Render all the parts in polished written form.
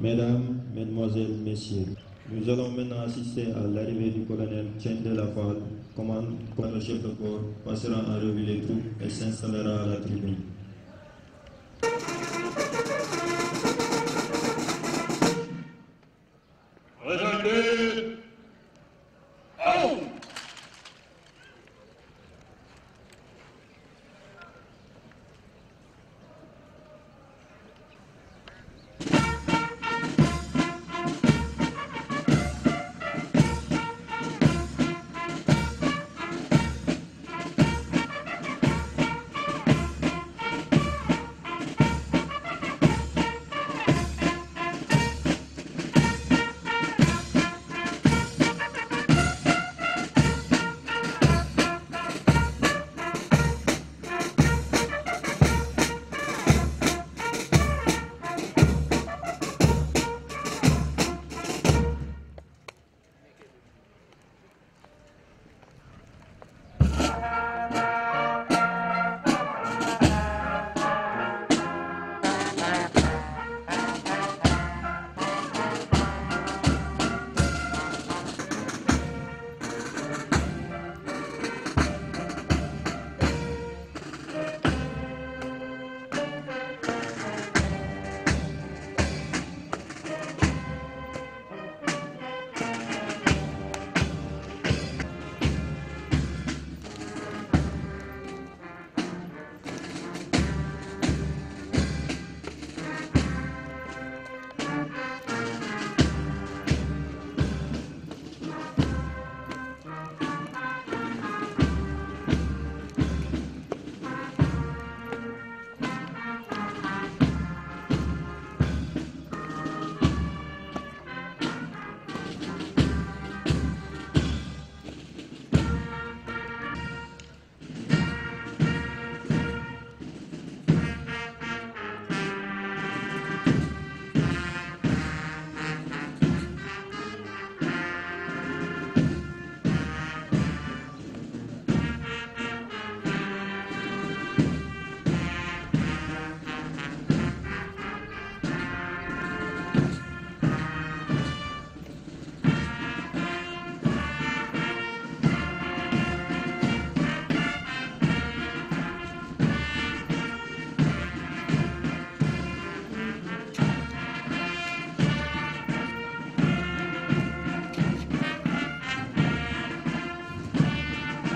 Mesdames, Mesdemoiselles, Messieurs, nous allons maintenant assister à l'arrivée du colonel Tchène de la Fall, commandant le chef de corps, passera en revue les troupes et s'installera à la tribune. Présentez. Oh!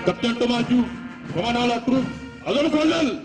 Capitaine Thomas Diouf, commandant la troupe, à zone colonel.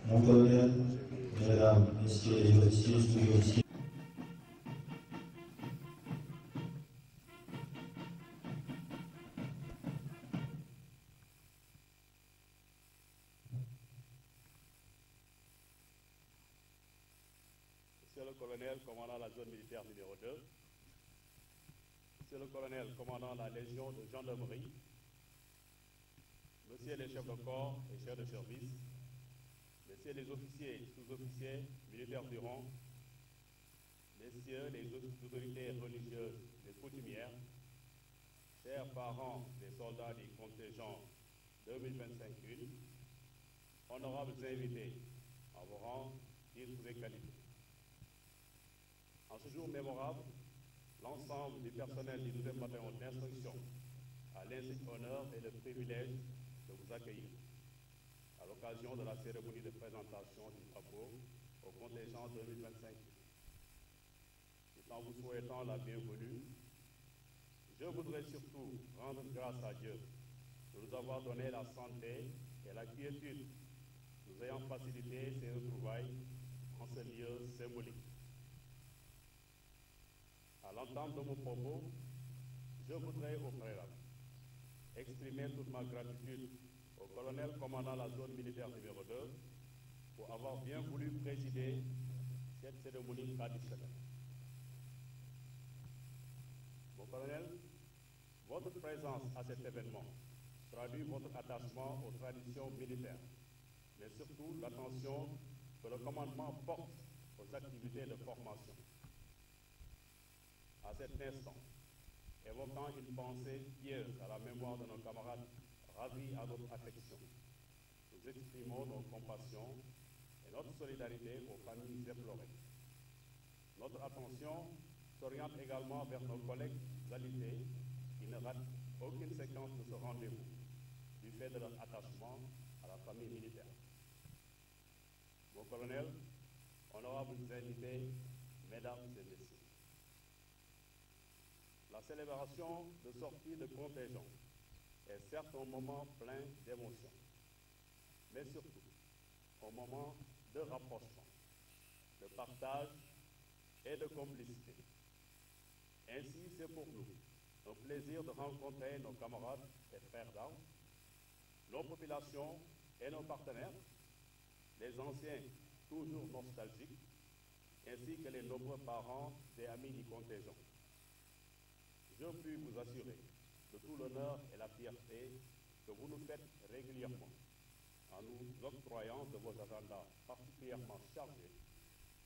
Mon colonel, mesdames, messieurs les officiers, sous-officiers. Monsieur le colonel commandant la zone militaire numéro 2, Monsieur le colonel commandant la légion de gendarmerie, Monsieur les chefs de corps et chefs de service, Messieurs les officiers et sous-officiers militaires du rang, Messieurs les autorités religieuses et coutumières, chers parents des soldats du contingent 2025 UNE, honorables invités en vos rangs, titres et qualités. En ce jour mémorable, l'ensemble du personnel du 12e bataillon d'instruction a l'insigne honneur et le privilège de vous accueillir à l'occasion de la cérémonie de présentation du drapeau au contingent 2025. Tout en vous souhaitant la bienvenue, je voudrais surtout rendre grâce à Dieu de nous avoir donné la santé et la quiétude, nous ayant facilité ces retrouvailles en ce lieu symbolique. À l'entente de mon propos, je voudrais au préalable exprimer toute ma gratitude au colonel commandant la zone militaire numéro 2 pour avoir bien voulu présider cette cérémonie traditionnelle. Mon colonel, votre présence à cet événement traduit votre attachement aux traditions militaires, mais surtout l'attention que le commandement porte aux activités de formation. À cet instant, évoquant une pensée pieuse à la mémoire de nos camarades ravis à notre affection, nous exprimons nos compassions et notre solidarité aux familles déplorées. Notre attention s'oriente également vers nos collègues alités qui ne ratent aucune séquence de ce rendez-vous du fait de leur attachement à la famille militaire. Mon colonel, honorables invités, mesdames et messieurs, la célébration de sortie de contingent est certes un moment plein d'émotions, mais surtout un moment de rapprochement, de partage et de complicité. Ainsi, c'est pour nous un plaisir de rencontrer nos camarades et frères d'armes, nos populations et nos partenaires, les anciens toujours nostalgiques, ainsi que les nombreux parents et amis du contingent. Je puis vous assurer de tout l'honneur et la fierté que vous nous faites régulièrement en nous octroyant de vos agendas particulièrement chargés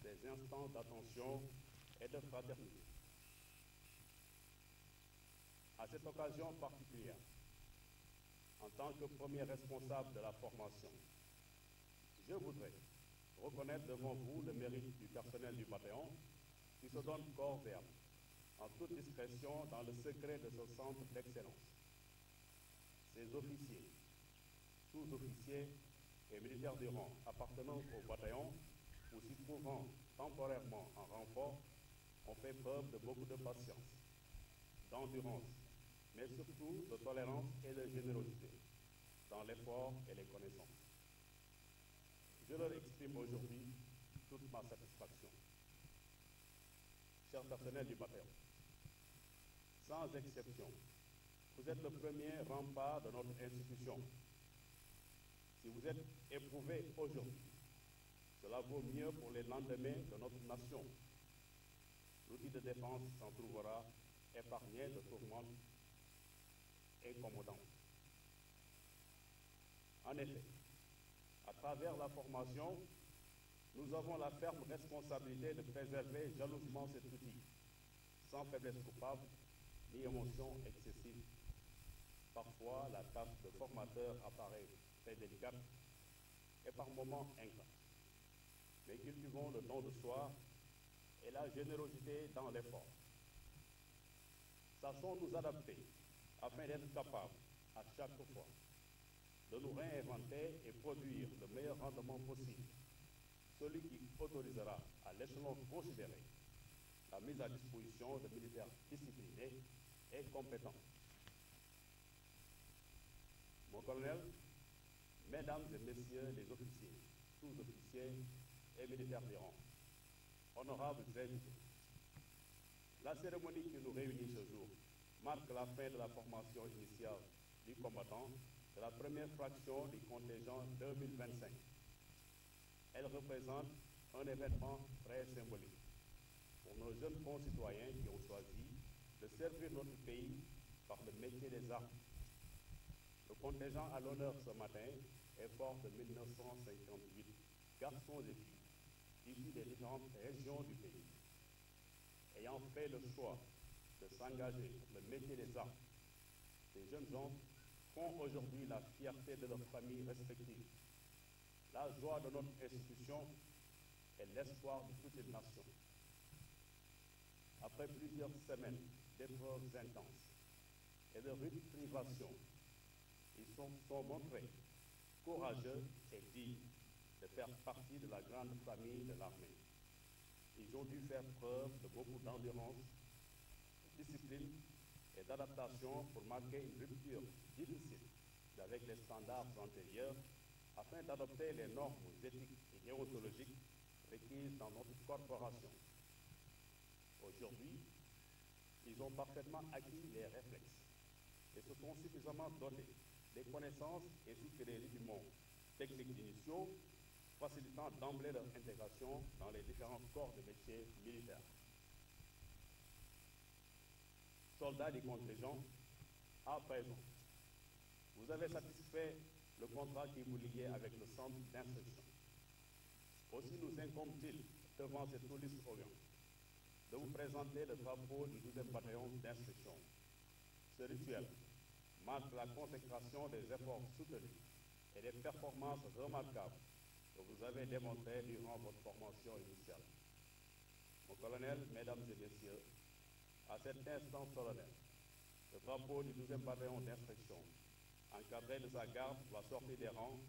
des instants d'attention et de fraternité. À cette occasion particulière, en tant que premier responsable de la formation, je voudrais reconnaître devant vous le mérite du personnel du bataillon qui se donne corps et âme, en toute discrétion dans le secret de ce centre d'excellence. Ces officiers, sous-officiers et militaires du rang appartenant au bataillon ou s'y trouvant temporairement en renfort ont fait preuve de beaucoup de patience, d'endurance, mais surtout de tolérance et de générosité dans l'effort et les connaissances. Je leur exprime aujourd'hui toute ma satisfaction. Chers personnels du bataillon, sans exception, vous êtes le premier rempart de notre institution. Si vous êtes éprouvés aujourd'hui, cela vaut mieux pour les lendemains de notre nation. L'outil de défense s'en trouvera épargné de tourmentes incommodantes. En effet, à travers la formation, nous avons la ferme responsabilité de préserver jalousement cet outil, sans faiblesse coupable ni émotion excessive. Parfois, la tâche de formateur apparaît très délicate et par moments ingrate. Mais cultivons le don de soi et la générosité dans l'effort. Sachons nous adapter afin d'être capables, à chaque fois, de nous réinventer et produire le meilleur rendement possible, celui qui autorisera à l'échelon considéré la mise à disposition de militaires disciplinés et compétents. Mon colonel, mesdames et messieurs les officiers, sous-officiers et militaires de rang, honorables invités, la cérémonie qui nous réunit ce jour marque la fin de la formation initiale du combattant de la première fraction du contingent 2025. Elle représente un événement très symbolique pour nos jeunes concitoyens qui ont choisi de servir notre pays par le métier des armes. Le contingent à l'honneur ce matin est fort de 1958 garçons et filles issus des différentes régions du pays. Ayant fait le choix de s'engager pour le métier des armes, ces jeunes gens font aujourd'hui la fierté de leurs familles respectives, la joie de notre institution et l'espoir de toute une nation. Après plusieurs semaines d'épreuves intenses et de rudes privations, ils sont montrés courageux et dignes de faire partie de la grande famille de l'armée. Ils ont dû faire preuve de beaucoup d'endurance, de discipline et d'adaptation pour marquer une rupture difficile avec les standards antérieurs afin d'adopter les normes éthiques et déontologiques requises dans notre corporation. Aujourd'hui, ils ont parfaitement acquis les réflexes et se sont suffisamment dotés des connaissances ainsi que des rudiments techniques initiaux, facilitant d'emblée leur intégration dans les différents corps de métiers militaires. Soldats du contingent, à présent, vous avez satisfait le contrat qui vous liait avec le centre d'instruction. Aussi nous incombe-t-il, devant cette police Orient, de vous présenter le drapeau du 12e bataillon d'instruction. Ce rituel marque la consécration des efforts soutenus et des performances remarquables que vous avez démontrées durant votre formation initiale. Mon colonel, mesdames et messieurs, à cet instant solennel, le drapeau du 12e bataillon d'instruction, encadré de sa garde pour la sortie des rangs,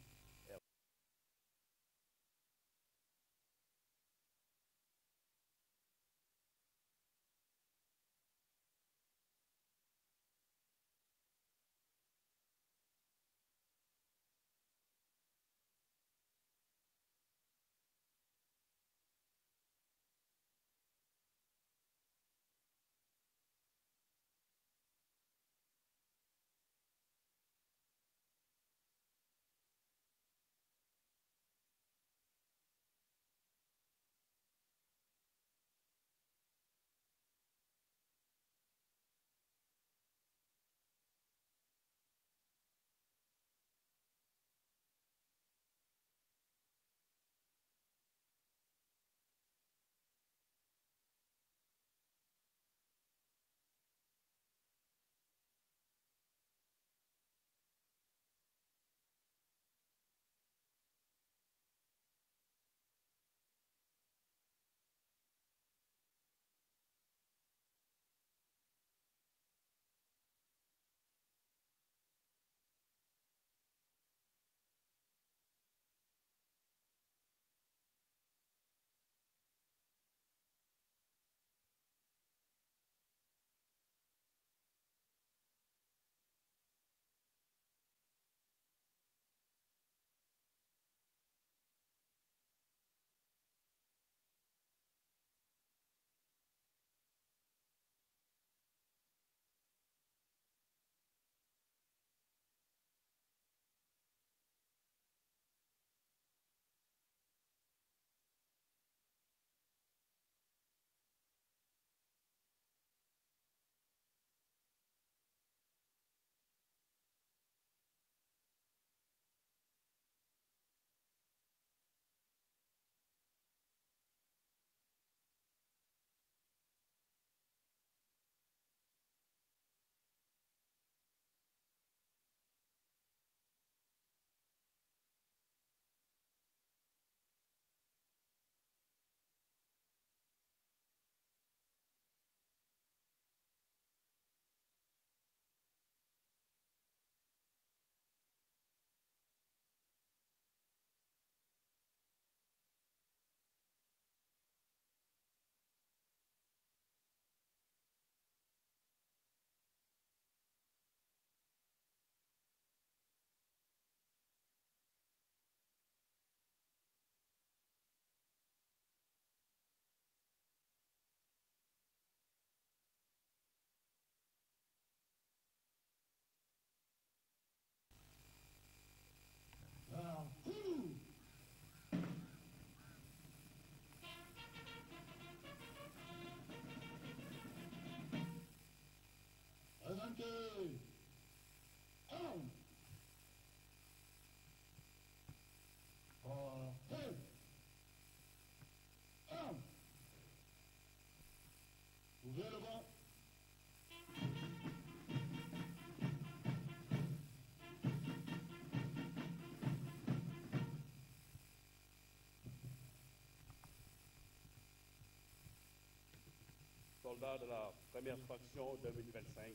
soldats de la première fraction 2025,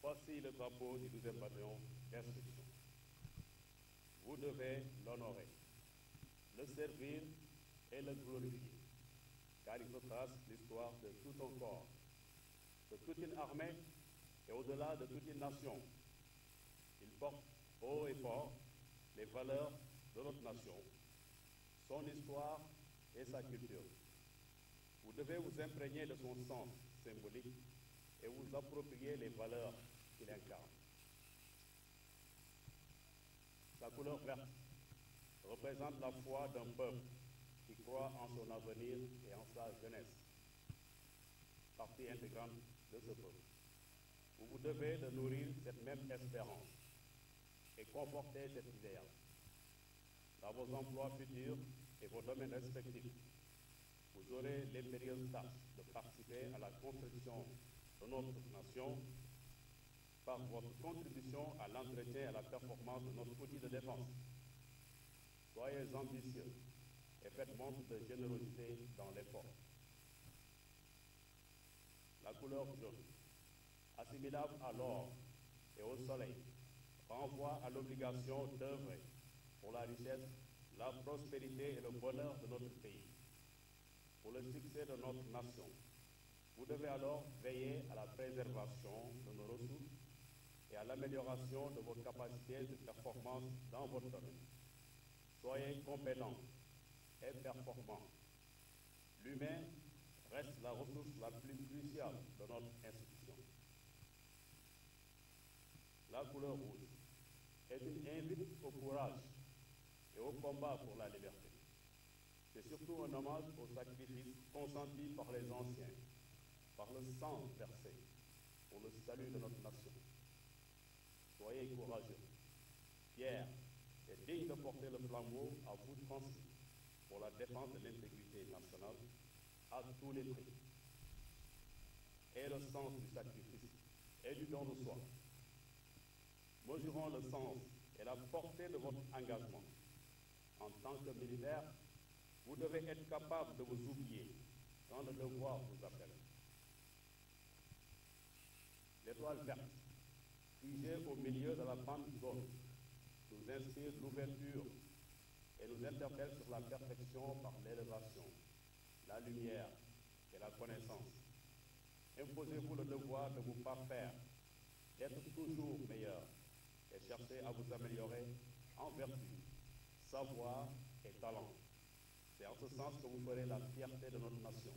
voici le drapeau du 12e bataillon d'instruction. Vous devez l'honorer, le servir et le glorifier, car il retrace l'histoire de tout un corps, de toute une armée et au-delà de toute une nation. Il porte haut et fort les valeurs de notre nation, son histoire et sa culture. Vous devez vous imprégner de son sens symbolique et vous approprier les valeurs qu'il incarne. Sa couleur verte représente la foi d'un peuple qui croit en son avenir et en sa jeunesse, partie intégrante de ce peuple. Vous vous devez de nourrir cette même espérance et conforter cet idéal. Dans vos emplois futurs et vos domaines respectifs, vous aurez l'impérieuse tâche de participer à la construction de notre nation par votre contribution à l'entretien et à la performance de notre outil de défense. Soyez ambitieux et faites montre de générosité dans l'effort. La couleur jaune, assimilable à l'or et au soleil, renvoie à l'obligation d'œuvrer pour la richesse, la prospérité et le bonheur de notre pays, pour le succès de notre nation. Vous devez alors veiller à la préservation de nos ressources et à l'amélioration de vos capacités de performance dans votre domaine. Soyez compétents et performants. L'humain reste la ressource la plus cruciale de notre institution. La couleur rouge est une invite au courage et au combat pour la liberté. C'est surtout un hommage au sacrifice consenti par les anciens, par le sang versé pour le salut de notre nation. Soyez courageux, fiers et dignes de porter le flambeau à vous transmis pour la défense de l'intégrité nationale à tous les prix. Et le sens du sacrifice et du don de soi. Mesurons le sens et la portée de votre engagement. En tant que militaire, vous devez être capable de vous oublier quand le devoir vous appelle. L'étoile verte, figée au milieu de la bande jaune, nous inspire l'ouverture et nous interpelle sur la perfection par l'élévation, la lumière et la connaissance. Imposez-vous le devoir de vous parfaire, d'être toujours meilleur et cherchez à vous améliorer en vertu, savoir et talent. C'est en ce sens que vous ferez la fierté de notre nation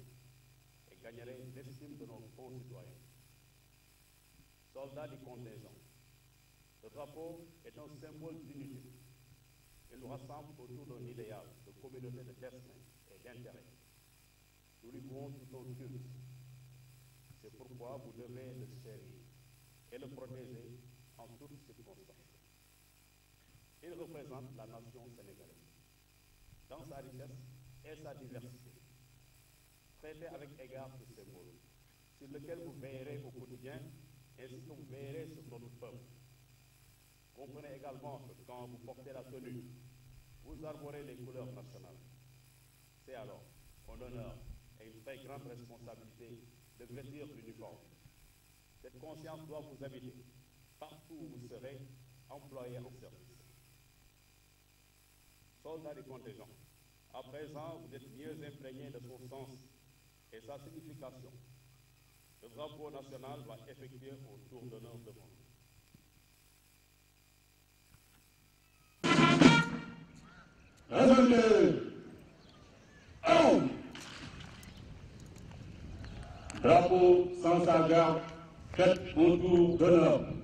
et gagnerez l'estime de nos concitoyens. Soldats du contingent, le drapeau est un symbole d'unité. Il nous rassemble autour d'un idéal de communauté de destin et d'intérêt. Nous lui vouons tout un culte. C'est pourquoi vous devez le chérir et le protéger en toutes circonstances. Il représente la nation sénégalaise dans sa richesse et sa diversité. Traitez avec égard ce symbole sur lequel vous veillerez au quotidien ainsi que vous veillerez sur notre peuple. Comprenez également que quand vous portez la tenue, vous arborez les couleurs nationales. C'est alors un honneur et une très grande responsabilité de vêtir l'uniforme. Cette conscience doit vous habiter partout où vous serez employé en service. Soldats du contingent, à présent vous êtes mieux imprégnés de son sens et sa signification. Le drapeau national va effectuer au tour d'honneur devant vous. Rassembler. Drapeau sans sa garde, faites un tour d'honneur.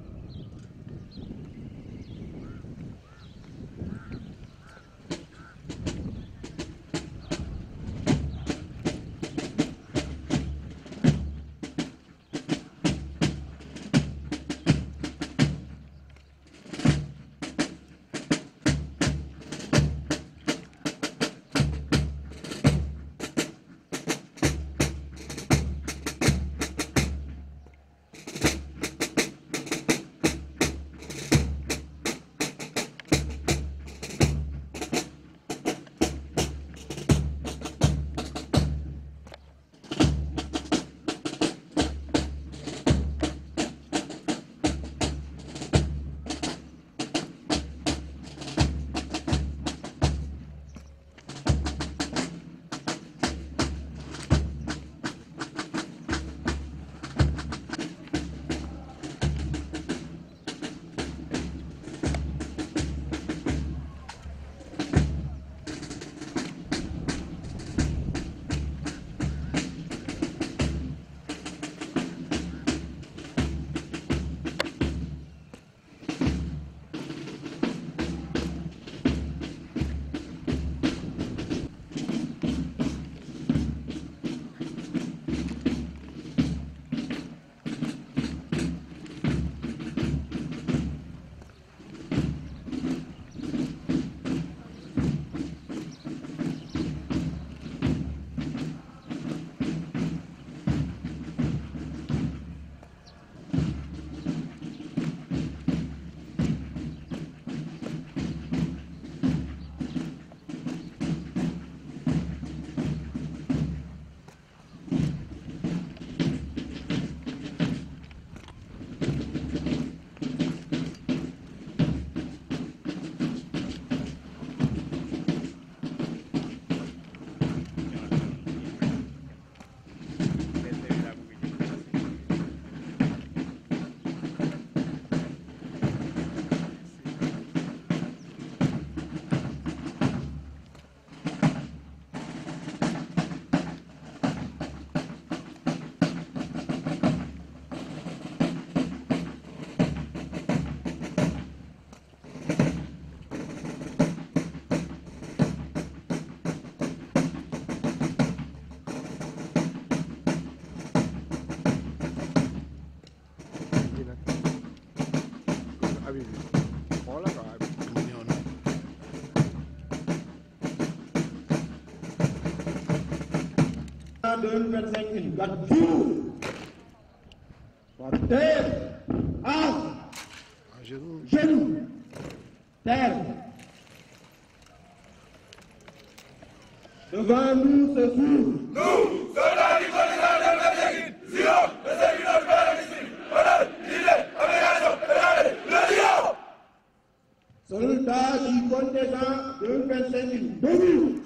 2025 in Gadjou. Terre, genoux, terre. Devant nous ce jour, nous, soldats du commissariat de Médéguine, Zion, le serviteur de la Médéguine, honneur, l'idée, abnégation, le Zion. Soldats du contingent 2025 in Béni.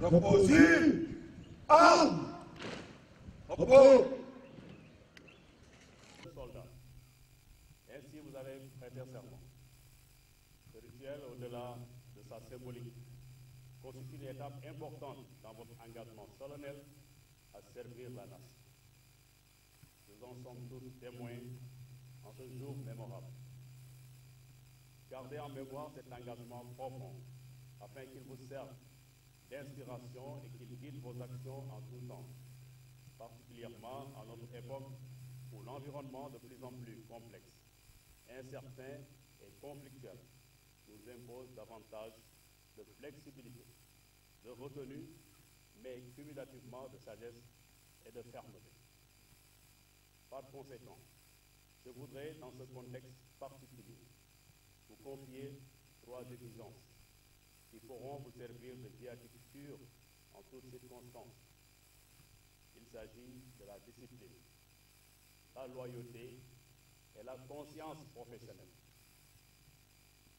Reposez, armes, repos. Soldats, ainsi vous avez prêté serment. Ce rituel, au-delà de sa symbolique, constitue une étape importante dans votre engagement solennel à servir la nation. Nous en sommes tous témoins en ce jour mémorable. Gardez en mémoire cet engagement profond afin qu'il vous serve d'inspiration et qu'il guide vos actions en tout temps, particulièrement à notre époque où l'environnement de plus en plus complexe, incertain et conflictuel nous impose davantage de flexibilité, de retenue, mais cumulativement de sagesse et de fermeté. Par conséquent, je voudrais, dans ce contexte particulier, vous confier 3 exigences qui pourront vous servir de viatique sûre en toutes circonstances. Il s'agit de la discipline, la loyauté et la conscience professionnelle.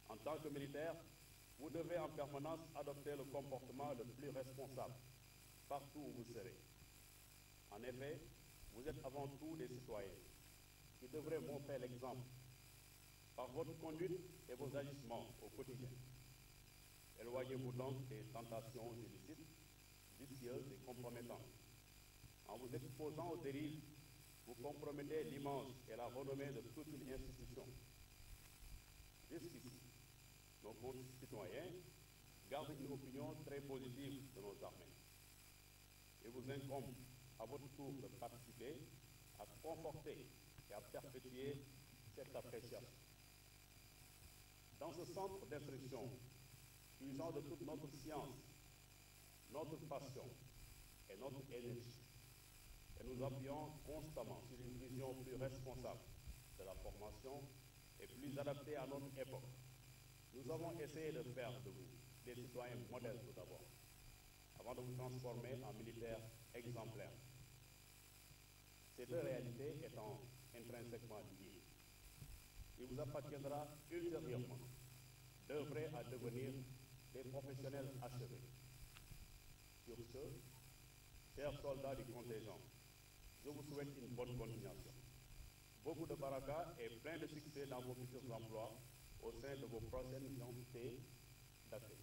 En tant que militaire, vous devez en permanence adopter le comportement le plus responsable partout où vous serez. En effet, vous êtes avant tout des citoyens qui devraient montrer l'exemple par votre conduite et vos agissements au quotidien. Éloignez-vous donc des tentations illicites, vicieuses et compromettantes. En vous exposant aux dérives, vous compromettez l'image et la renommée de toute une institution. Jusqu'ici, nos concitoyens gardent une opinion très positive de nos armées. Il vous incombe à votre tour de participer à conforter et à perpétuer cette appréciation. Dans ce centre d'instruction, puisant de toute notre science, notre passion et notre énergie, et nous appuyons constamment sur une vision plus responsable de la formation et plus adaptée à notre époque, nous avons essayé de faire de vous des citoyens modèles tout d'abord, avant de vous transformer en militaires exemplaires. Ces deux réalités étant intrinsèquement liées, il vous appartiendra ultérieurement d'œuvrer à devenir des professionnels achevés. Sur ce, chers soldats du contingent, je vous souhaite une bonne continuation. Beaucoup de baraka et plein de succès dans vos futurs emplois au sein de vos prochaines entités d'accueil.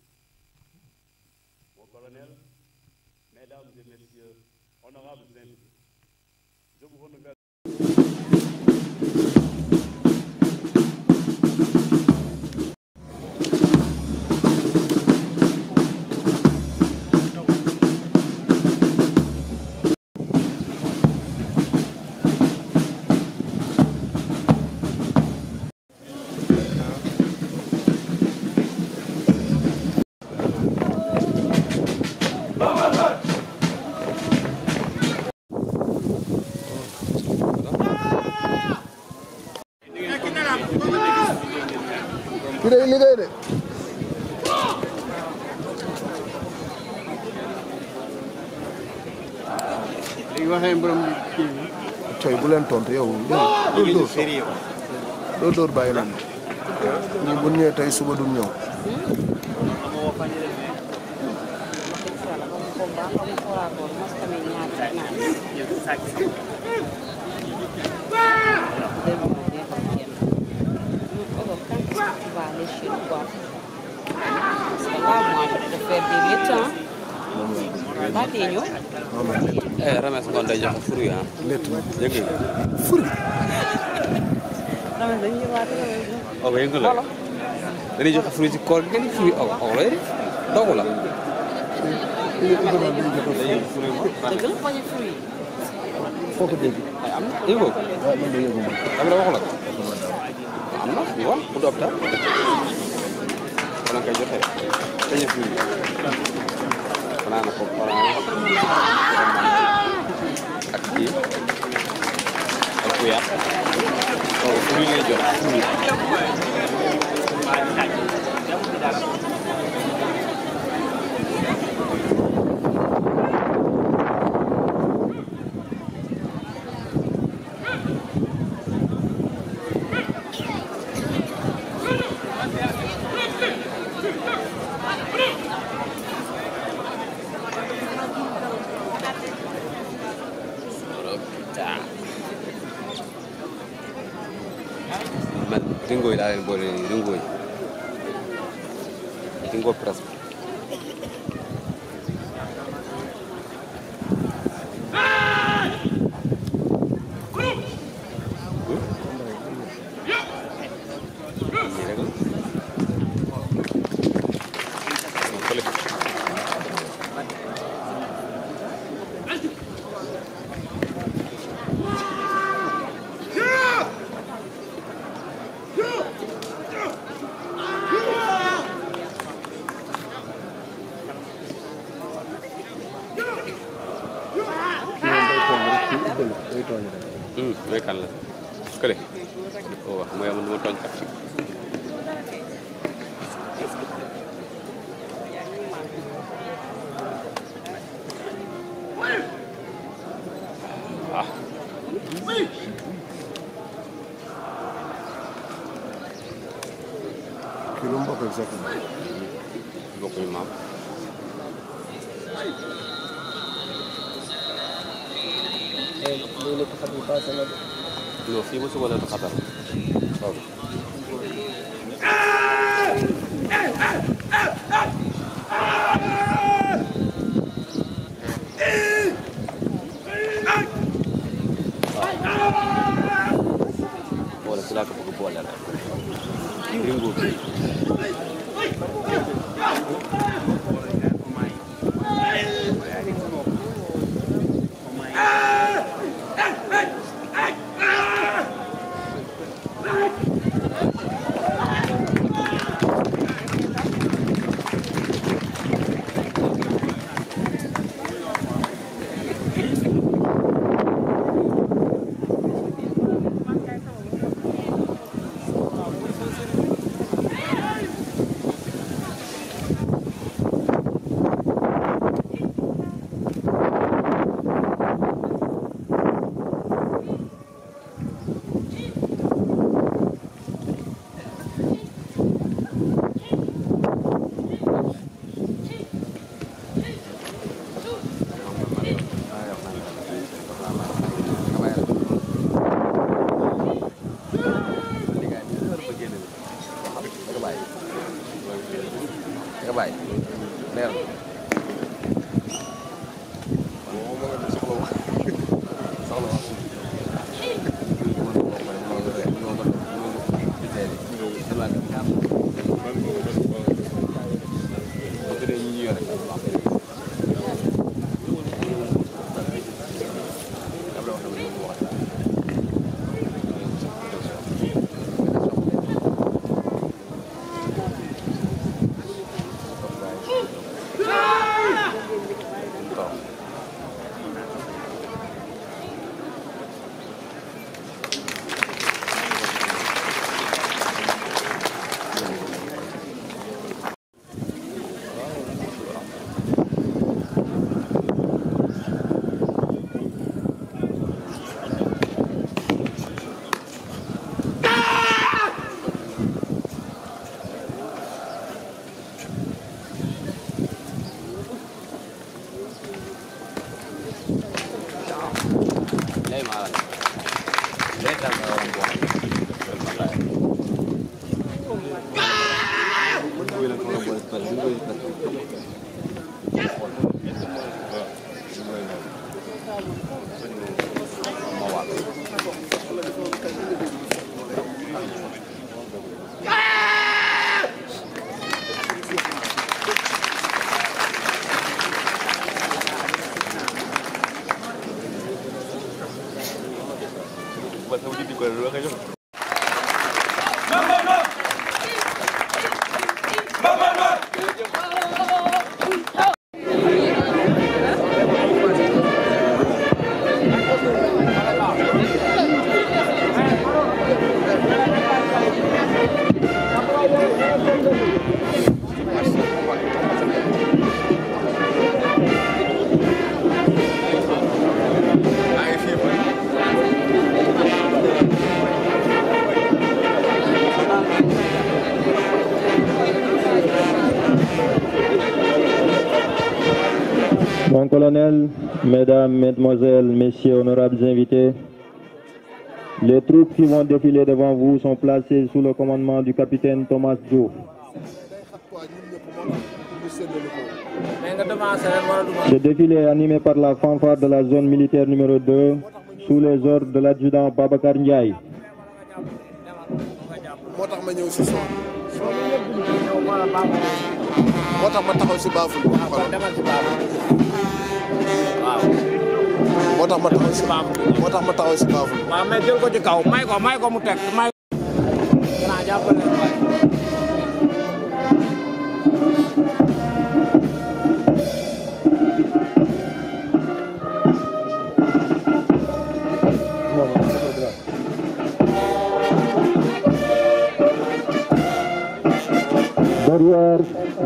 Mon colonel, mesdames et messieurs, honorables invités, je vous renouvelle. Kita ini liggéey de léegi waxee borom kii bi coy bu leen tontu yow doo dóor bàyyi leen ñi bu ñëwee tey suba du ñëw Tu vas aller chez nous quoi. Parce que là, moi, je vais te faire des temps. Ba tey ñëw. Rames ngoon day joxe fruit ah. létt na yëngu nga. fruit. Rames dañuy ñëwaat aw ba yëngu la. dañuy joxe fruit ci koor gi nga ni fruit aw lay def dogu la. dëgg la bañ a fruit. foo ko dégg. am na yëngoo. waaw man de yëngu ma. am na waxu la. am na ñu wax bu doog ta. wala nga koy joxe dañuy fruit. banana ko banana ak kii ak kuyaat waaw fruit lay jox fruit. man ringo yi daa leen boole ringo yi ringo presse bi day tooñ rek. Mooy kan la kële oh mooy am dama tooñ kat kii lu mu bokk exactement. bokkuñu maam. non fii ba suba la xatar. wala si laa ko bëgg boole la. ringo bi. Mon colonel, mesdames, mesdemoiselles, messieurs, honorables invités, les troupes qui vont défiler devant vous sont placées sous le commandement du capitaine Thomas Diouf. Ce défilé est animé par la fanfare de la zone militaire numéro 2 sous les ordres de l'adjudant Babacar Ndiaye.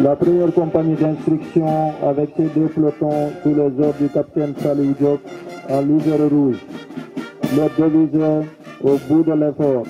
La première compagnie d'instruction avec ses 2 pelotons sous les ordres du capitaine Salih Diop en lisère rouge. Leur devise au bout de l'effort.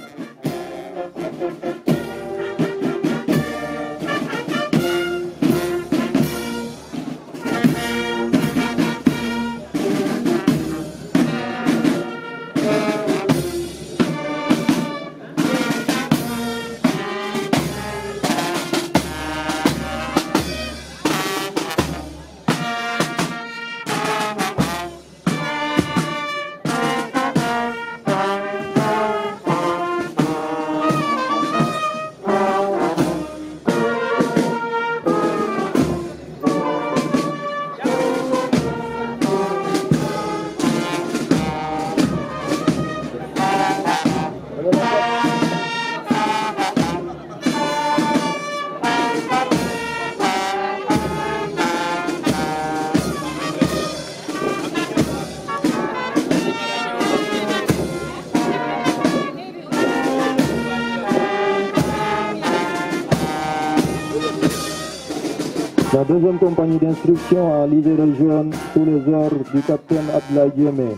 La deuxième compagnie d'instruction en lisère jaune sous les ordres du capitaine Abdoulaye Diémé.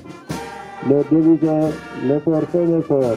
Leur devise est l'effort fait l'effort.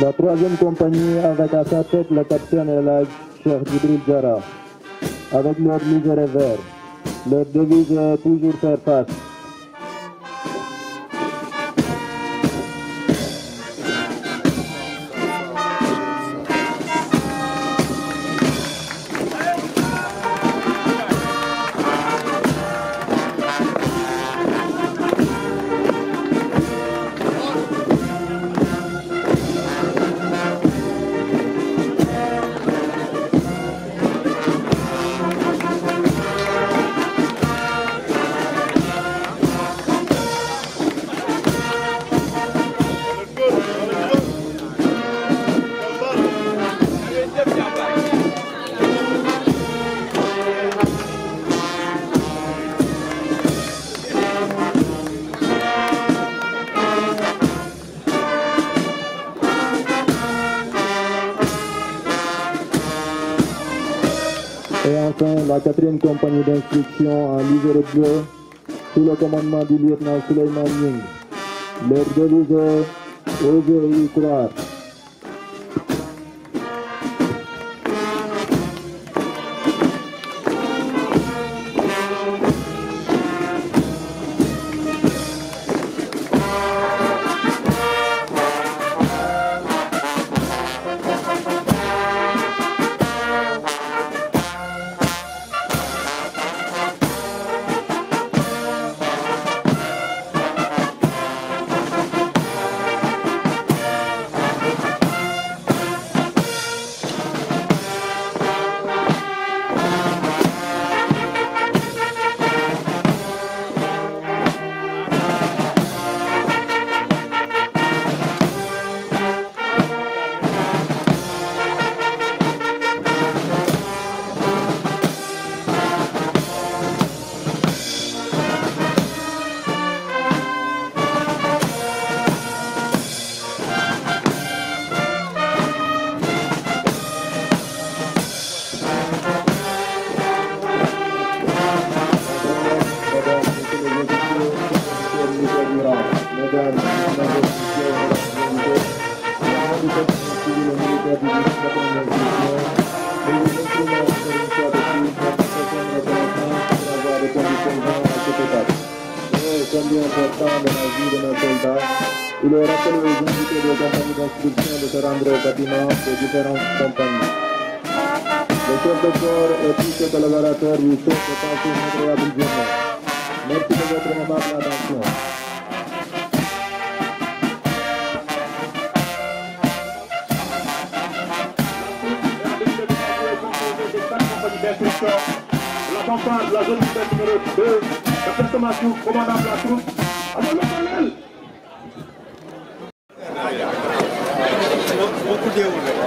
La troisième compagnie avec à sa tête le capitaine El Hadj Cheikh Djibril Diarra, avec leur lisère vert. Leur devise est toujours faire face. Et enfin, la quatrième compagnie d'instruction en lisère bleu sous le commandement du lieutenant Souleymane Ning. Leur devise est oser y croire. combien important dans la vie de nos soldats, il est rappelé aux invités des compagnies d'instruction de se rendre au bâtiment des différentes compagnies. Le chef de corps et tous ses collaborateurs vous souhaitent de passer une agréable journée. Merci de votre aimable attention. La campagne de la zone numéro 2, la consommation commandable de la troupe, alors le colonel. Beaucoup de